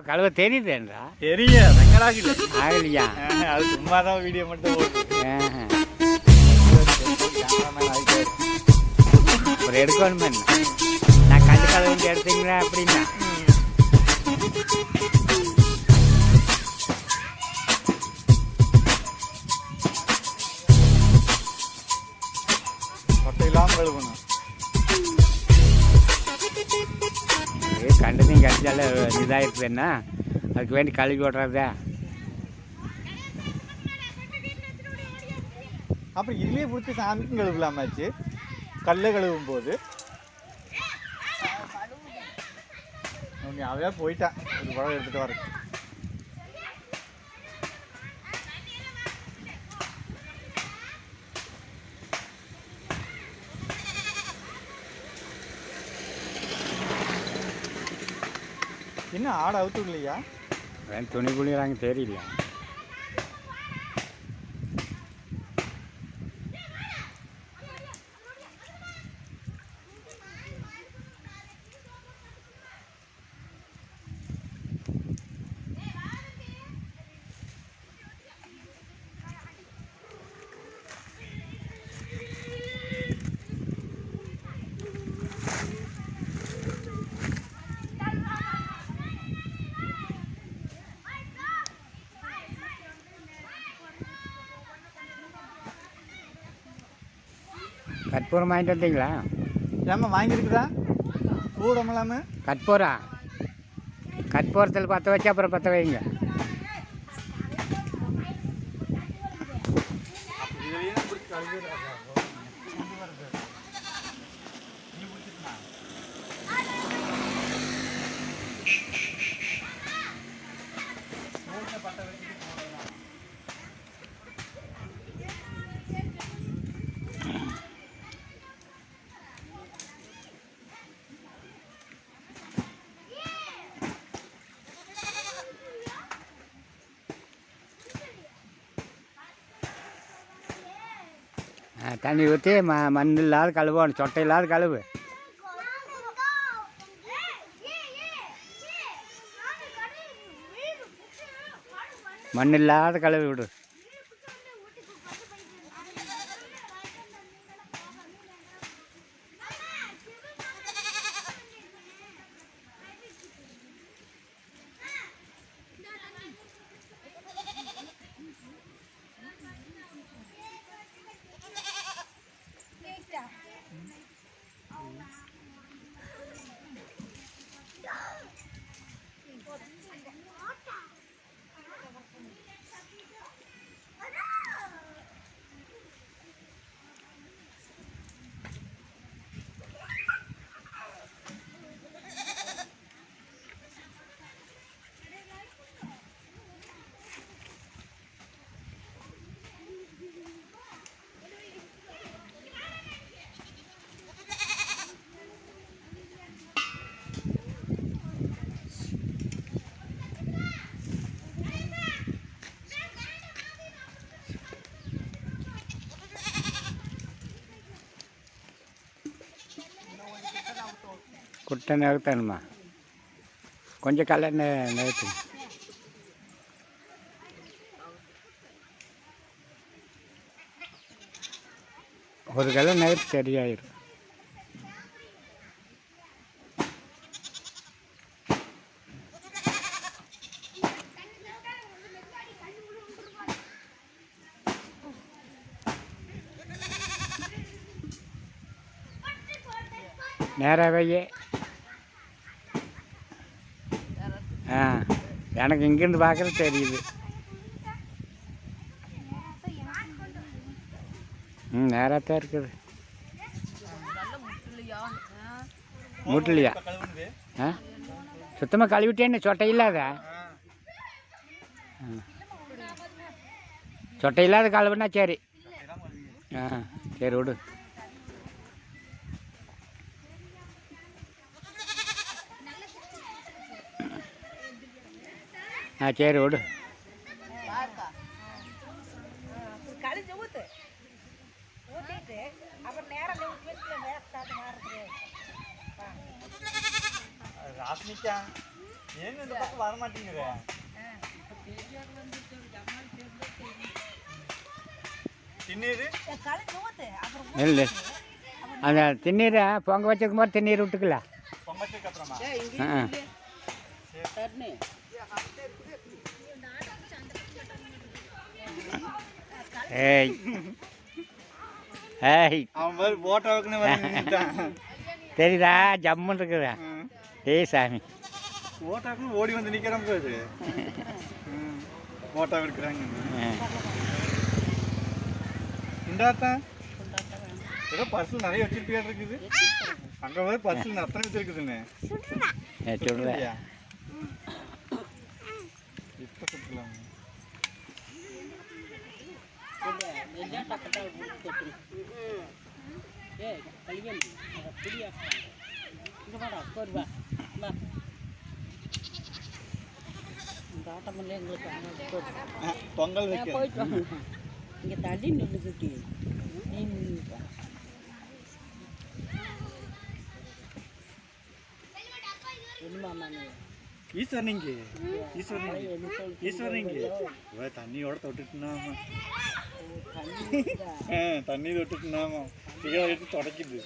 கழுவ தெரியுதுன்றா தெரியும் ரெக்கார்ட் ஆகலையா? அது சும்மா தான் வீடியோ மட்டும் அப்புறம் எடுக்கணும் என்ன? நான் கண்டு கழுவு எடுத்தீங்களா அப்படின்னா கொட்டை இல்லாமல் கழுவணும். கண்டு நீங்கள் அடித்தாலும் இதாகிருக்குதுன்னா அதுக்கு வேண்டி கழுவி விட்றதா. அப்புறம் இதுலேயே பிடிச்சி சாமிக்கும் கழுவலாமாச்சு கல்லை கழுவும் போது. அவையா போயிட்டான் ஒரு பழம் எடுத்துகிட்டு வர. என்ன ஆடை அவுத்து இல்லையா? துணி குளிக்கிறாங்க தெரியல. கற்பூரம் வாங்கிட்டு வந்தீங்களா? ஏம்மா வாங்கியிருக்குதா கூடமெல்லாமே? கற்பூரத்தில் பற்ற வச்சு அப்புறம் பற்ற வைங்க. தண்ணி ஊற்றி மண் இல்லாத கழுவணும், சொட்டை இல்லாத கழுவு. மண் இல்லாத கழுவி விடு. குட்டை நகர்த்தணுமா? கொஞ்சம் கல்ல நகர்த்து. ஒரு கல்ல நகர்த்து சரியாயிடும். நேராகவே எனக்கு இங்கேருந்து பார்க்குறது தெரியுது. நேராகத்தான் இருக்குது. முட்டலையா? சுத்தமாக கழுவிட்டேன்னு சொட்டை இல்லாத சொட்டை இல்லாத கழுவுனா சரி. சரி விடு. சரி விடு. ஏன் இந்த பக்கம் வர மாட்டேங்கிற திண்ணீர் இல்லை அந்த திண்ணீரை பொங்க வச்சிருக்கும் போது திண்ணீர் விட்டுக்கலாம். பொங்கச்சதுக்கு அப்புறமா ஏய் ஏய் அவன் மாதிரி போட்டோவுக்குன்னு வந்துட்டான். தெரியுதா ஜம்முன்னு இருக்குதா? ஏய் சாமி போட்டோவுக்குன்னு ஓடி வந்து நிற்கிறான் போது போட்டோ எடுக்கிறாங்க. இந்தாத்தான் ஏதோ பர்சல் நிறைய வச்சிருப்பியா இருக்குது. அங்கே போய் பர்சல் அத்தனை வச்சிருக்குதுன்னு சொல்லுறியா? இப்போ சுற்றலாம் பொங்கல் இங்கே தள்ளி நின்றுக்கிட்டு ஈஸ்வரனிங்க தண்ணியோட தொட்டுட்டுனாமா தண்ணி தொட்டுட்டுனாமா சிகரெட் எடுத்து தொடக்குது.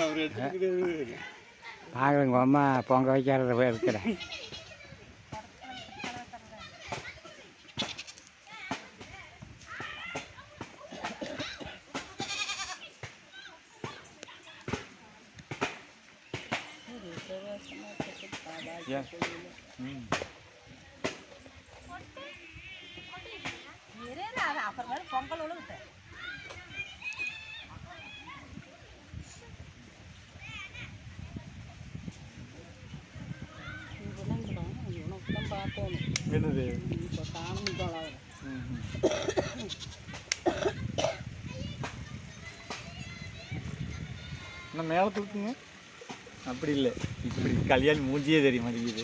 அவர் எடுத்துக்கிட்டு பாருங்க அம்மா பொங்க வைக்கிறத இருக்கிறேன். என்னது நான் மேலே தூக்குங்க. அப்படி இல்லை, இப்படி கல்யாணி மூஞ்சியே தெரிய மாட்டேங்குது.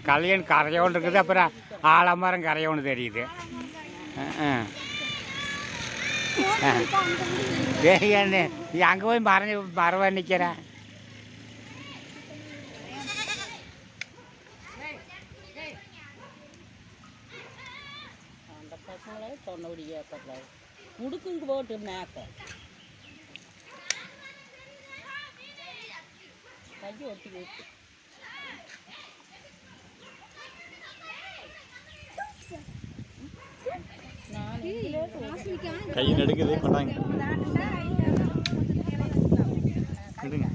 கல்யாணம் கரையோன்னு இருக்குது, அப்புறம் ஆலமரம் கரையோன்னு தெரியுது. என்ன அங்கே போய் மரவ நிற்கிறேன். அந்த பசங்களே சொன்னபடி கேட்கக்கூடாது. முடுக்குங்க போட்டு மேக்க கஞ்சி ஒட்டி போட்டு கை நடுக்குது கொண்டாங்க விடுங்க.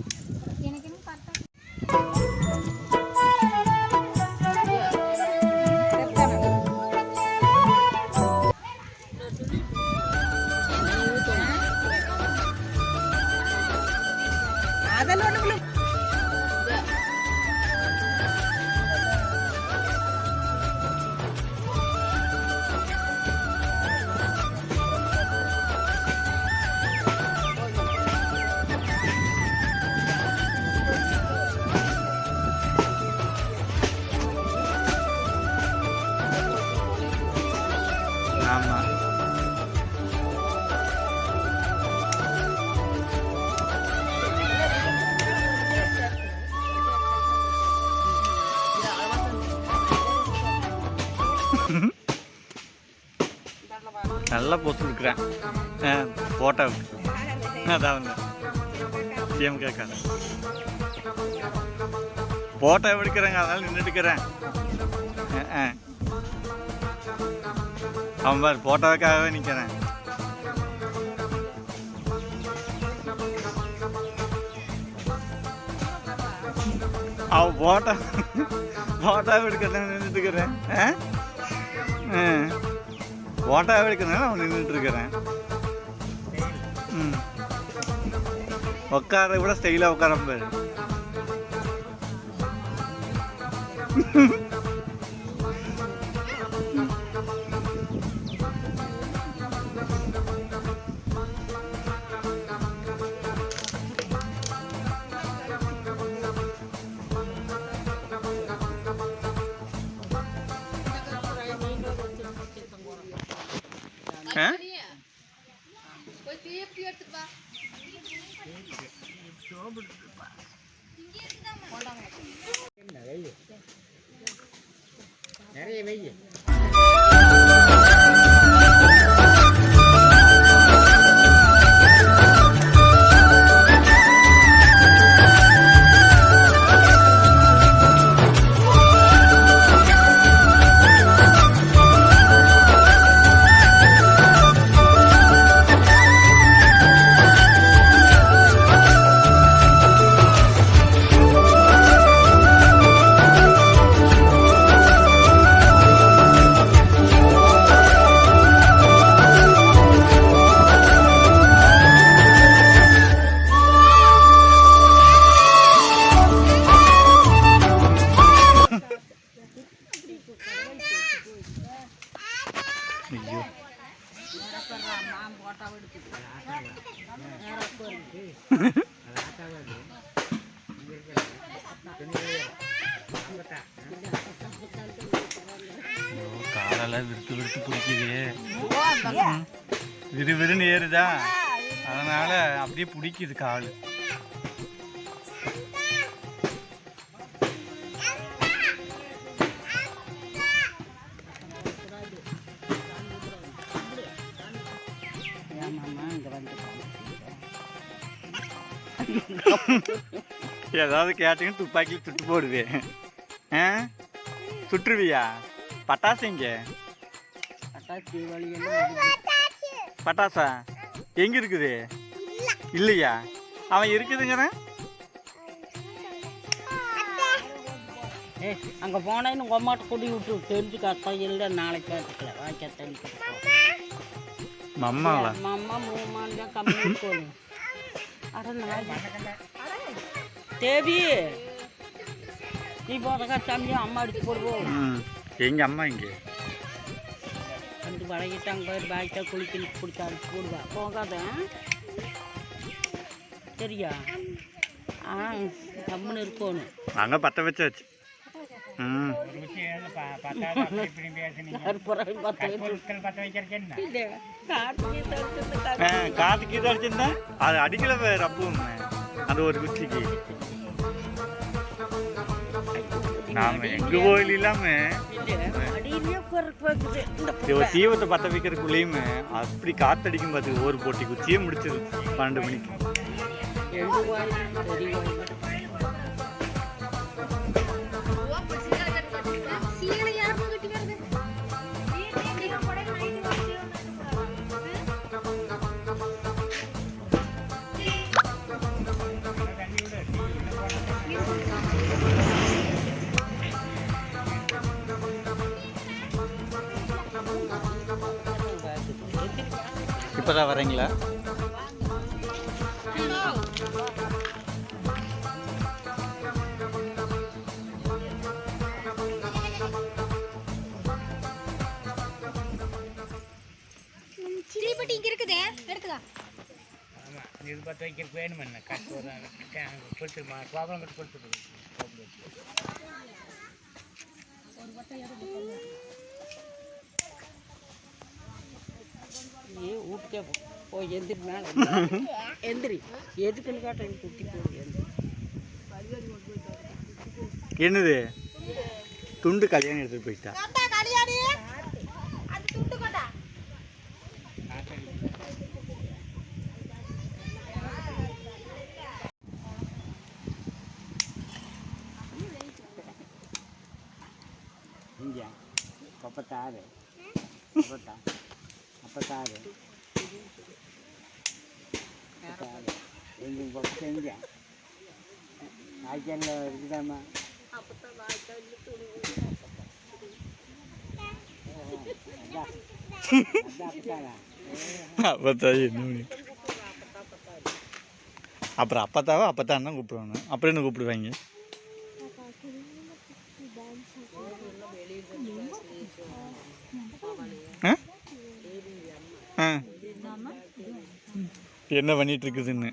ஆமாம் நல்லா போட்டு இருக்கிறேன் ஃபோட்டோவுக்கு. அதான் சிஎம் கேட்காத ஃபோட்டோ எடுக்கிறேங்க, அதனால நின்றுட்டுக்கிறேன். அவன் பார் ஃபோட்டோவுக்காகவே நிற்கிறேன். அவன் ஃபோட்டோ எடுக்கிறத நின்றுட்டுக்கிறேன். ஃபோட்டோ எடுக்கிறதுனால அவன் நின்றுட்டுருக்கிறேன். உட்கார விட ஸ்டைலாக உட்கார பாரு. நிறைய வெய்ய ஐயோ காலெல்லாம் விருத்து விருத்து பிடிக்குது விறுவிறுன்னு ஏறுதா அதனால அப்படியே பிடிக்குது கால் ஏதாவது கேட்டீங்கன்னு துப்பாக்கியில் சுட்டு போடுவேன் ஆ சுட்டுருவியா பட்டாசு இங்க பட்டாசா எங்க இருக்குது இல்லையா அவன் இருக்குதுங்கிறேன் அங்கே போனேன்னு உங்கள் அம்மாட்ட கொடி விட்டு தெரிஞ்சு கத்தா இல்லை நாளைக்கு பார்த்துக்கல வாய்க்கா தண்ணி மம்மாவா அம்மா 3 மாதம் தான் கம்மி இருக்கணும் தேவி நீ போதக்கா தம்பி அம்மா அடிச்சு போடுவோம் எங்க அம்மா இங்கே வந்து வழங்கிட்டாங்க போய் பாய்ச்சா குளிக்கலி பிடிச்சி அடிச்சு போடுவா போகாத சரியா கம்முன்னு இருக்கணும் அங்கே பற்ற வச்சாச்சு காத்துக்கு இது அடிச்சிருந்தா அது அடிக்கல ரப்பும் அது ஒரு குச்சிக்கு நாம எங்க கோயில் இல்லாம தீவத்தை பற்ற வைக்கிறதுக்குள்ளேயுமே அப்படி காத்தடிக்கும் பார்த்து ஒரு போட்டி குச்சியே முடிச்சது 12 மணிக்கு இப்போதான் வரீங்களா தீப்பெட்டி இங்க இருக்குதே எடுத்துக்கா ஆமா இது பத்த வைக்கிறதுக்கு வேணும் என்ன கட்டு கொடுத்துருமா கோபம் கட்டு கொடுத்துரு ஒரு பட்டம் வீட்டுக்கே போய் எந்திரி மேலே எந்திரி எதுக்குன்னு காட்ட குட்டி போடு என்னது துண்டு கல்யாணம் எடுத்துட்டு போயிட்டா இங்கே 46 46 எங்கள் பக்கம் செஞ்சேன் வாய்க்காலில் இருக்குதாம்மா அப்புறம் அப்பத்தாவா அப்பத்தான் தான் கூப்பிடுவாங்க அப்புறம் என்ன கூப்பிடுவாங்க என்ன பண்ணிட்டு இருக்குதுன்னு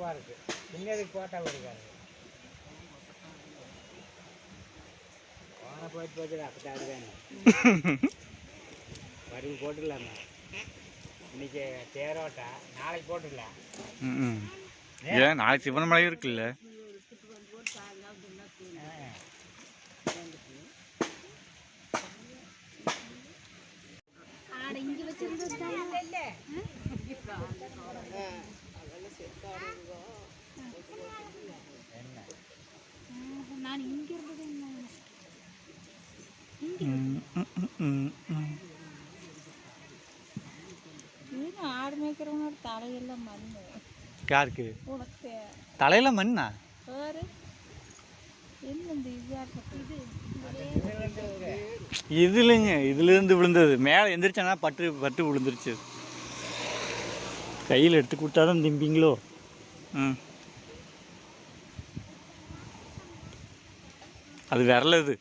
தப்பாக இருக்கு. பின்னதுக்கு போட்டால் இருக்காது. போன போயிட்டு அப்போ தாடுதானே வரி போட்டுடலாமா? இன்னைக்கு தேரோட்டா, நாளைக்கு போட்டுடலாம். ஏன் நாளைக்கு சிவனமலை இருக்குல்ல? இங்கே வச்சிருந்தது நான் இங்கே இருந்தது ஆடு மேய்க்கிறவங்க தலையெல்லாம் மண்ணு. யாருக்கு உனக்கு தலையில மண்ணா? பாரு என்ன இந்த இது இல்லைங்க, இதுலேருந்து விழுந்தது. மேலே எந்திரிச்சானா பட்டு பட்டு விழுந்துருச்சு. கையில் எடுத்து கொடுத்தா தான் திம்பிங்களோ? ம், அது விரலது.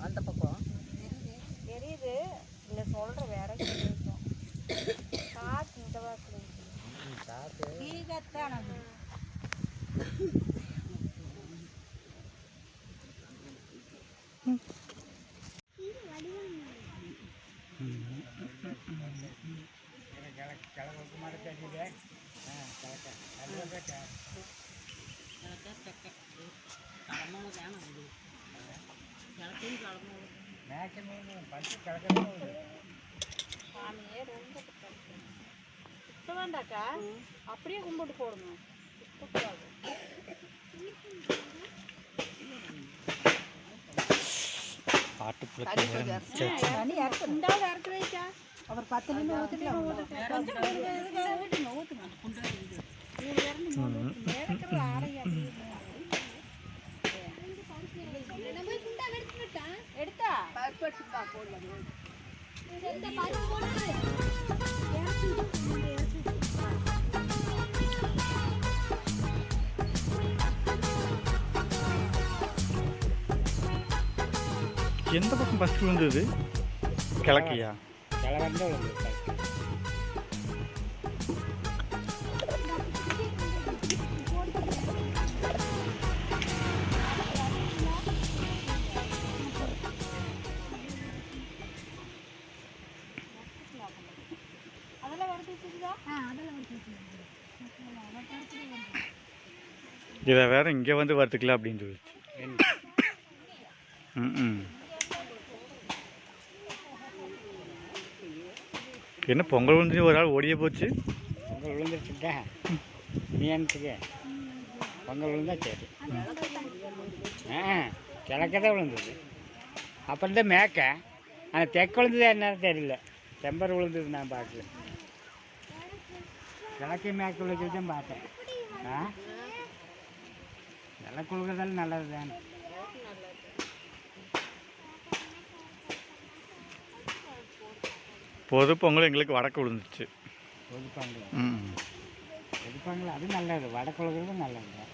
அந்த பக்கம் தெரியுது. இல்லை சொல்கிற வேற காற்று இந்த வாசல் காற்று வேண்டாக்கா, அப்படியே கும்பிட்டு போடணும். அவர் 10 நிமிடம் எடுத்தா எந்த பக்கம் ஃபஸ்ட்டு விழுந்தது? கிழக்கையா? கிழவந்த விழுந்தது. இதை வேற இங்கே வந்து வறுத்துக்கலாம் அப்படின்னு சொல்லிச்சு. என்ன பொங்கல் விழுந்துச்சு, ஒரு ஆள் ஓடியே போச்சு. பொங்கல் விழுந்துருச்சுட்டா நீ என்னத்துக்கு? பொங்கல் விழுந்தா சரி. கிழக்கதான் விழுந்தது. அப்புறம் தான் மேக்க. ஆனால் தெற்கு விழுந்தது என்னன்னு தெரியல. செம்பர் விழுந்தது நான் பார்க்கல. கிழக்கே மேற்க விழுந்தது தான் பார்த்தேன். நல்லா கொடுக்குறதால நல்லது தானே. பொது பொங்கல் எங்களுக்கு வடக்கு விழுந்துச்சு. பொது பொங்கல் பொது பொங்கல் அது நல்லது. வடக்கு விழுகிறது நல்லது தான்.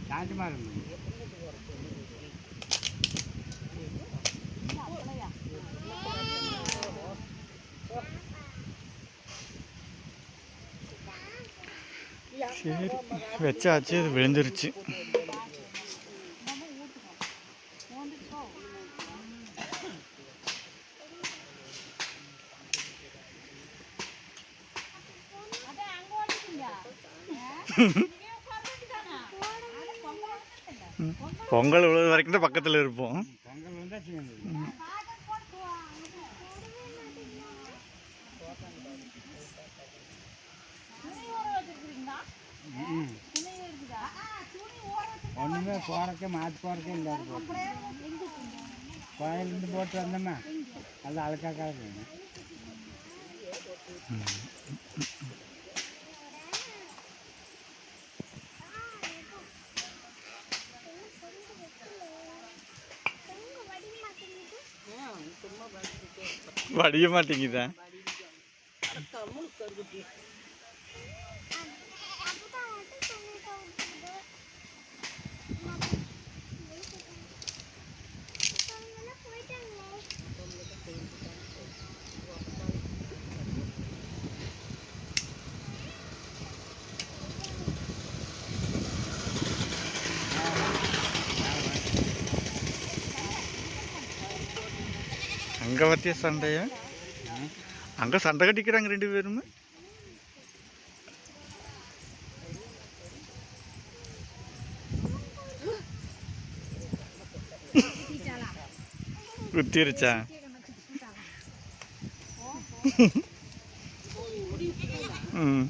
சாஞ்சுமா இருக்கு. சரி வச்சாச்சு, அது விழுந்துருச்சு. பொங்கல் விழுது வரைக்கும் தான் பக்கத்தில் இருப்போம். பொங்கல் வந்தால் சேர்ந்து ஒன்றுமே போகிறக்கே மாற்றி போகிறக்கே இல்லை. கோயிலிருந்து போட்டு வந்தோம்னா அது அழுக்காக இருக்குங்க. வடிய மாட்டேங்குதா? அங்கே பற்றிய சண்டையா? அங்கே சண்டை கட்டிக்கிறாங்க 2 பேருமே. குத்திருச்சா? ம்.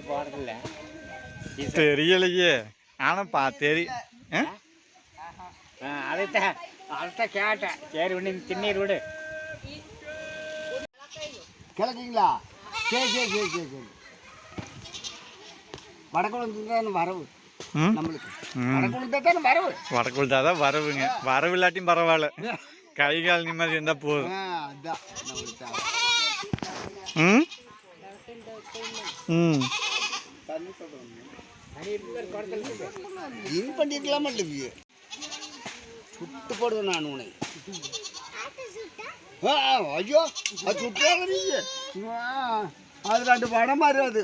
போகிறதில்ல தெரியலையே. ஆனால் அதைத்தான் கேட்டேன். சரி ஒன்று திண்ணீர் விடு. கிழக்குங்களா? சரி சரி சரி சரி சரி. வடக்குழந்தை தானே வரவு நம்மளுக்கு. வடக்குழந்தை தானே வரவு. வடக்குழுதா தான் வரவுங்க. வரவு இல்லாட்டியும் பரவாயில்ல, கை கால் நிம்மதி இருந்தால் போதும். அதுதான் நம்மளுக்கு. ம் ம் இது பண்ணிருக்கலாமா இல்லைங்க? சுட்டு போடுவேன் நான் உன்னை. ஐயோ அது சுட்டாங்க நீங்க. அது 2 படம் மாதிரி அது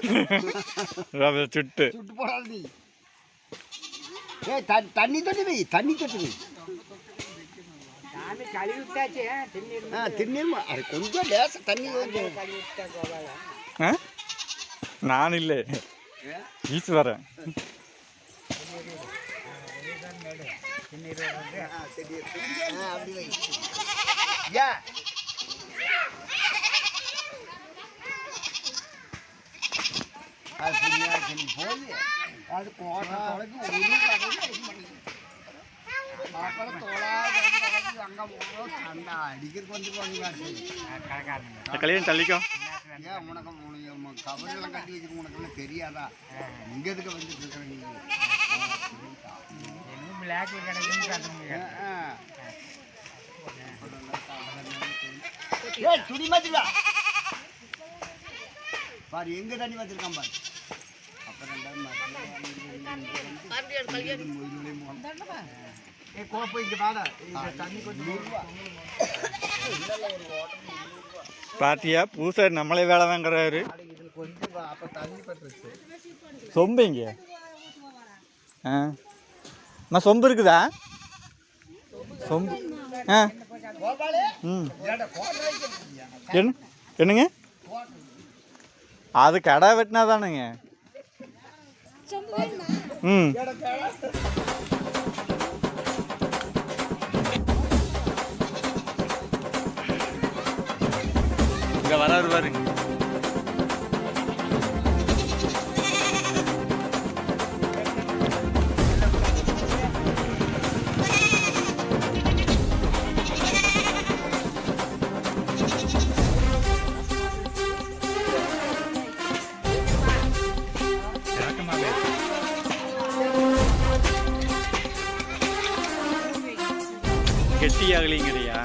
சுட்டு சுட்டு போடாது நீ. தண்ணி தொட்டி வை, தண்ணி தொட்டி வை. கழுவி விட்டாச்சு திண்ணீர். திண்ணீர் அது கொஞ்சம் லேச தண்ணி கொஞ்சம் கழுவி விட்டா கோபால. நான் இல்லை, ஈஸ்வரன். அப்படி வை. அது போய் அது கோட்டை அங்கே அடிக்கிறதுக்கு வந்து கல்யாணம் தள்ளிக்கோ. ஏன் உனக்கு கவரெல்லாம் கட்டி வச்சுருக்கு, உனக்கு தெரியாதா? இங்கே எதுக்கு வந்துட்டு இருக்கிற நீ? பிளாக்ல கிடைக்குன்னு துணி மாத்திருக்கா பாரு, எங்க தண்ணி வச்சிருக்கான் பாரு. அப்புறம் கோப்பை இங்க பாடா தண்ணி கொஞ்சம் பாத்தியா, பூசாரி நம்மளே வேலை வாங்குறாரு. கொஞ்சம் அப்ப தண்ணி பட்டுருச்சு. சொம்பு இங்க நான் சொம்பு இருக்குதா? சொம்பு என்னங்க அது கடை வெட்டினா தானுங்க. ம் இங்க வராரு பாருங்க. கெட்டியாகலிங்கிறியா?